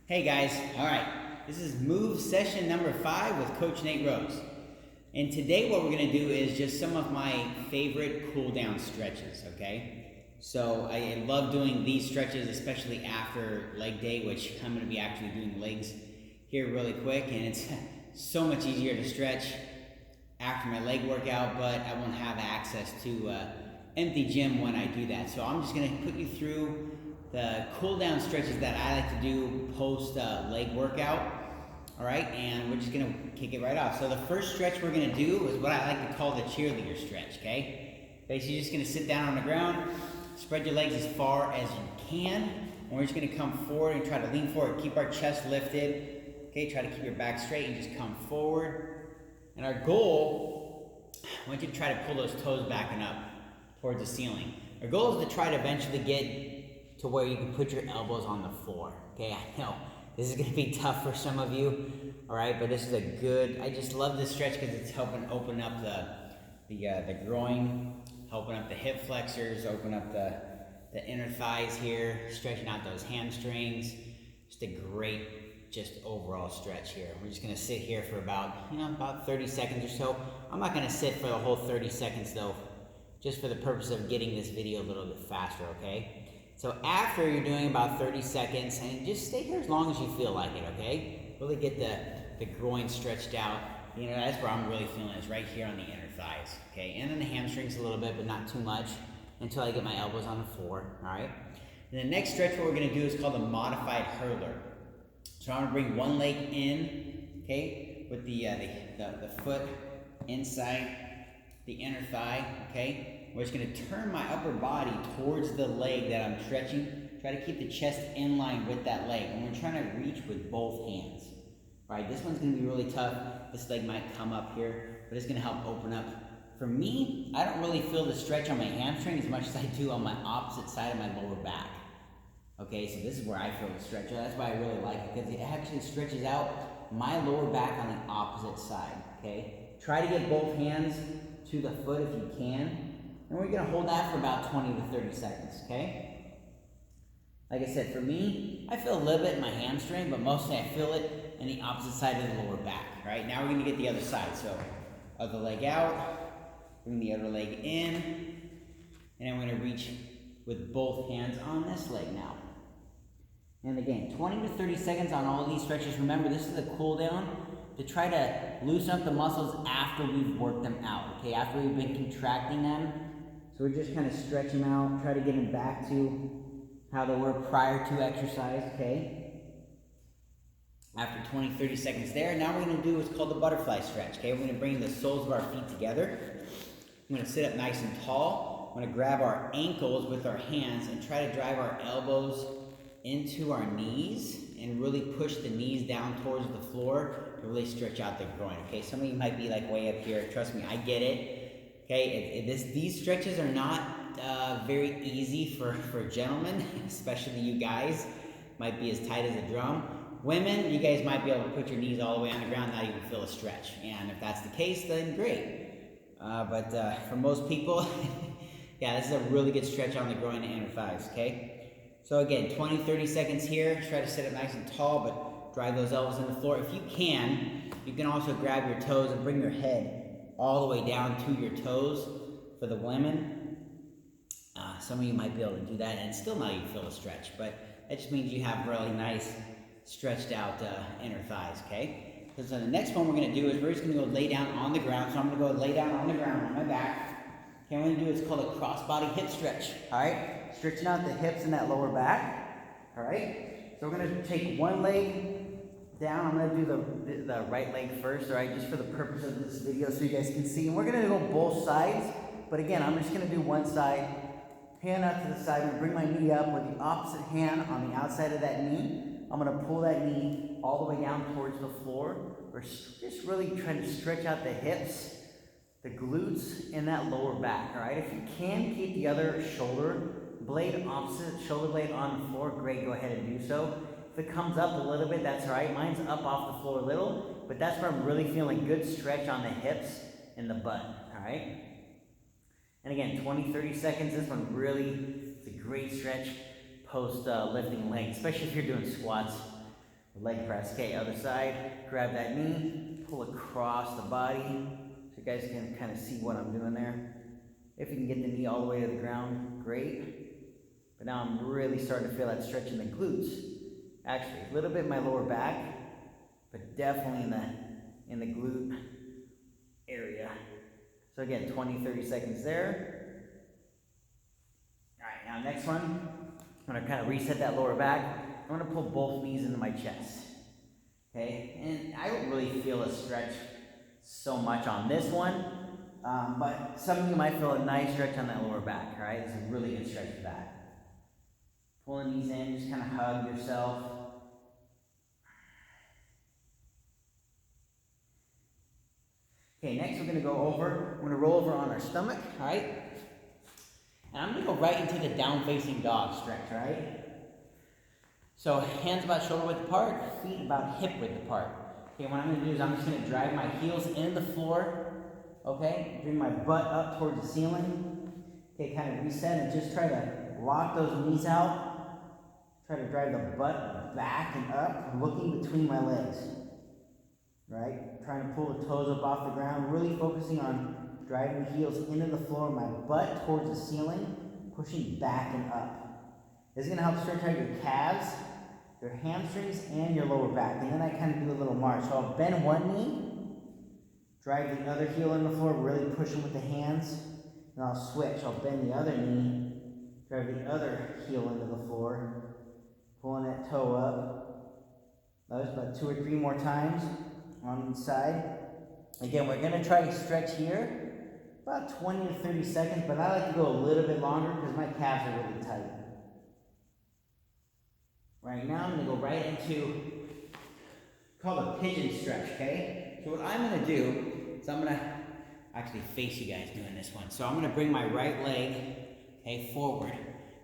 Hey guys, all right, this is move session number 5 with Coach Nate Rose. And today what we're gonna do is just some of my favorite cool down stretches, okay? So I love doing these stretches, especially after leg day, which I'm gonna be actually doing legs here really quick, and it's so much easier to stretch after my leg workout, but I won't have access to empty gym when I do that. So I'm just gonna put you through the cool down stretches that I like to do post leg workout. All right, and we're just gonna kick it right off. So the first stretch we're gonna do is what I like to call the cheerleader stretch, okay? Basically, you're just gonna sit down on the ground, spread your legs as far as you can, and we're just gonna come forward and try to lean forward. Keep our chest lifted, okay? Try to keep your back straight and just come forward. And our goal, I want you to try to pull those toes back and up towards the ceiling. Our goal is to try to eventually get to where you can put your elbows on the floor, okay? I know this is gonna be tough for some of you, all right, but this is a good, I just love this stretch because it's helping open up the groin, helping up the hip flexors, open up the inner thighs here, stretching out those hamstrings. Just a great, just overall stretch here. We're just gonna sit here for about 30 seconds or so. I'm not gonna sit for the whole 30 seconds though, just for the purpose of getting this video a little bit faster, okay? So after you're doing about 30 seconds, and just stay here as long as you feel like it, okay? Really get the groin stretched out. You know, that's where I'm really feeling is right here on the inner thighs, okay? And then the hamstrings a little bit, but not too much until I get my elbows on the floor, all right? And the next stretch, what we're gonna do is called the modified hurler. So I'm gonna bring one leg in, okay? With the foot inside the inner thigh, okay? We're just gonna turn my upper body towards the leg that I'm stretching. Try to keep the chest in line with that leg. And we're trying to reach with both hands. All right, this one's gonna be really tough. This leg might come up here, but it's gonna help open up. For me, I don't really feel the stretch on my hamstring as much as I do on my opposite side of my lower back. Okay, so this is where I feel the stretch. That's why I really like it, because it actually stretches out my lower back on the opposite side, okay? Try to get both hands to the foot if you can. And we're gonna hold that for about 20 to 30 seconds, okay? Like I said, for me, I feel a little bit in my hamstring, but mostly I feel it in the opposite side of the lower back, right? Now we're gonna get the other side. So, other leg out, bring the other leg in, and then we're gonna reach with both hands on this leg now. And again, 20 to 30 seconds on all of these stretches. Remember, this is a cool down to try to loosen up the muscles after we've worked them out, okay? After we've been contracting them. So we're just kind of stretch them out, try to get them back to how they were prior to exercise, okay? After 20, 30 seconds there, now we're gonna do what's called the butterfly stretch, okay? We're gonna bring the soles of our feet together. I'm gonna sit up nice and tall. I'm gonna grab our ankles with our hands and try to drive our elbows into our knees and really push the knees down towards the floor to really stretch out the groin, okay? Some of you might be like way up here. Trust me, I get it. Okay, these stretches are not very easy for gentlemen, especially you guys. Might be as tight as a drum. Women, you guys might be able to put your knees all the way on the ground, not even feel a stretch. And if that's the case, then great. But for most people, yeah, this is a really good stretch on the groin and inner thighs, okay? So again, 20, 30 seconds here. Try to sit up nice and tall, but drive those elbows in the floor. If you can also grab your toes and bring your head all the way down to your toes for the women. Some of you might be able to do that and still not even feel a stretch, but that just means you have really nice stretched out inner thighs, okay? So the next one we're gonna do is we're just gonna go lay down on the ground. So I'm gonna go lay down on the ground on my back. Okay, what I'm gonna do is called a cross-body hip stretch, all right? Stretching out the hips and that lower back, all right? So we're gonna take one leg down. I'm going to do the right leg first, all right, just for the purpose of this video so you guys can see. And we're going to go both sides, but again, I'm just going to do one side, hand out to the side, and bring my knee up with the opposite hand on the outside of that knee. I'm going to pull that knee all the way down towards the floor. We're just really trying to stretch out the hips, the glutes, and that lower back, all right? If you can keep the other shoulder blade on the floor, great, go ahead and do so. If it comes up a little bit, that's all right. Mine's up off the floor a little, but that's where I'm really feeling good stretch on the hips and the butt, all right? And again, 20, 30 seconds. This one really is a great stretch post lifting legs, especially if you're doing squats. leg press. Okay, other side, grab that knee, pull across the body, so you guys can kind of see what I'm doing there. If you can get the knee all the way to the ground, great. But now I'm really starting to feel that stretch in the glutes. Actually, a little bit in my lower back, but definitely in the glute area. So again, 20, 30 seconds there. All right, now next one, I'm gonna kind of reset that lower back. I'm gonna pull both knees into my chest. Okay, and I don't really feel a stretch so much on this one, but some of you might feel a nice stretch on that lower back, all right? This is a really good stretch for that. Pulling these in, just kind of hug yourself. Okay, next we're going to we're going to roll over on our stomach, all right? And I'm going to go right into the down-facing dog stretch, all right? So hands about shoulder width apart, feet about hip width apart. Okay, what I'm going to do is I'm just going to drive my heels into the floor, okay? Bring my butt up towards the ceiling. Okay, kind of reset and just try to lock those knees out. Try to drive the butt back and up, looking between my legs. Right? Trying to pull the toes up off the ground, really focusing on driving the heels into the floor, my butt towards the ceiling, pushing back and up. This is going to help stretch out your calves, your hamstrings, and your lower back. And then I kind of do a little march. So I'll bend one knee, drive the other heel in the floor, really pushing with the hands. And I'll switch. I'll bend the other knee, drive the other heel into the floor, pulling that toe up. That was about 2 or 3 more times on each side. Again, we're going to try to stretch here about 20 to 30 seconds, but I like to go a little bit longer because my calves are really tight. Right now, I'm going to go right into called a pigeon stretch, okay? So what I'm going to do is I'm going to actually face you guys doing this one. So I'm going to bring my right leg, okay, forward,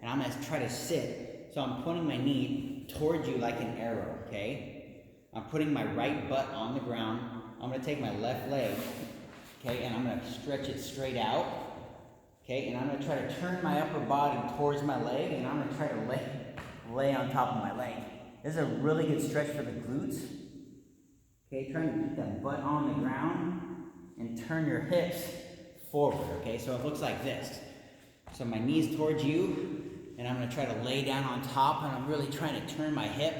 and I'm going to try to sit. So I'm pointing my knee towards you like an arrow, okay? I'm putting my right butt on the ground. I'm going to take my left leg, okay, and I'm going to stretch it straight out, okay? And I'm going to try to turn my upper body towards my leg, and I'm going to try to lay on top of my leg. This is a really good stretch for the glutes. Okay, trying to keep that butt on the ground and turn your hips forward, okay? So it looks like this. So my knees towards you, and I'm going to try to lay down on top, and I'm really trying to turn my hip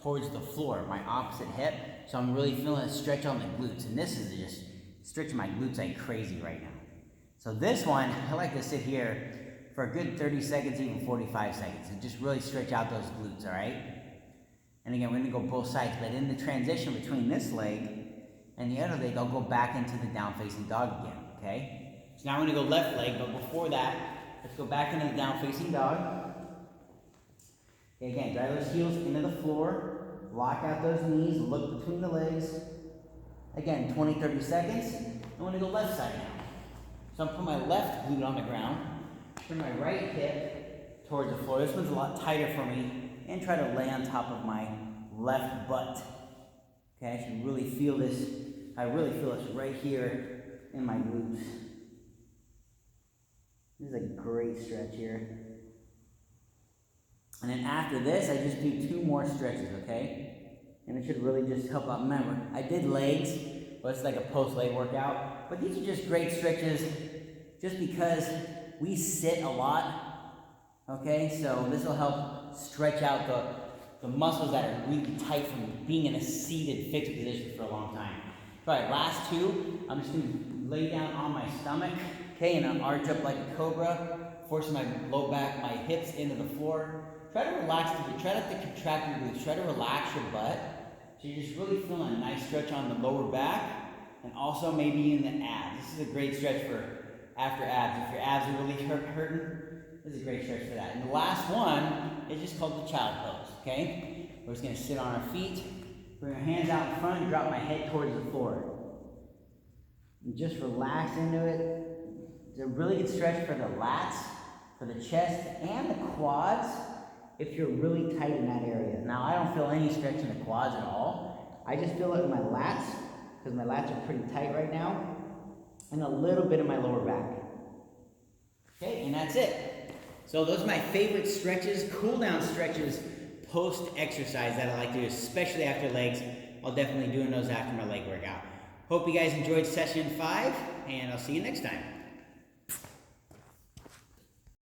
towards the floor, my opposite hip. So I'm really feeling a stretch on the glutes, and this is just stretching my glutes like crazy right now. So this one, I like to sit here for a good 30 seconds, even 45 seconds, and just really stretch out those glutes, all right? And again, we're going to go both sides, but in the transition between this leg and the other leg, I'll go back into the down-facing dog again, okay? So now I'm going to go left leg, but before that, let's go back into the down-facing dog. Okay, again, drive those heels into the floor, lock out those knees, look between the legs. Again, 20, 30 seconds. I'm going to go left side now. So I'm putting my left glute on the ground, turn my right hip towards the floor. This one's a lot tighter for me. And try to lay on top of my left butt. Okay, I should really feel this. I really feel this right here in my glutes. This is a great stretch here. And then after this, I just do 2 more stretches, okay? And it should really just help out. Remember, I did legs, but it's like a post-leg workout. But these are just great stretches just because we sit a lot, okay? So this will help stretch out the muscles that are really tight from being in a seated fixed position for a long time. All right, last 2, I'm just going to lay down on my stomach, okay, and I'll arch up like a cobra, forcing my low back, my hips into the floor. Try to relax, try not to contract your glutes, try to relax your butt. So you're just really feeling a nice stretch on the lower back, and also maybe in the abs. This is a great stretch for after abs. If your abs are really hurting, this is a great stretch for that. And the last one is just called the child pose, okay? We're just going to sit on our feet, bring our hands out in front, and drop my head towards the floor. And just relax into it. It's a really good stretch for the lats, for the chest, and the quads if you're really tight in that area. Now, I don't feel any stretch in the quads at all. I just feel it in my lats, because my lats are pretty tight right now, and a little bit in my lower back. Okay, and that's it. So those are my favorite stretches, cool down stretches post-exercise that I like to do, especially after legs. I'll definitely be doing those after my leg workout. Hope you guys enjoyed session 5, and I'll see you next time.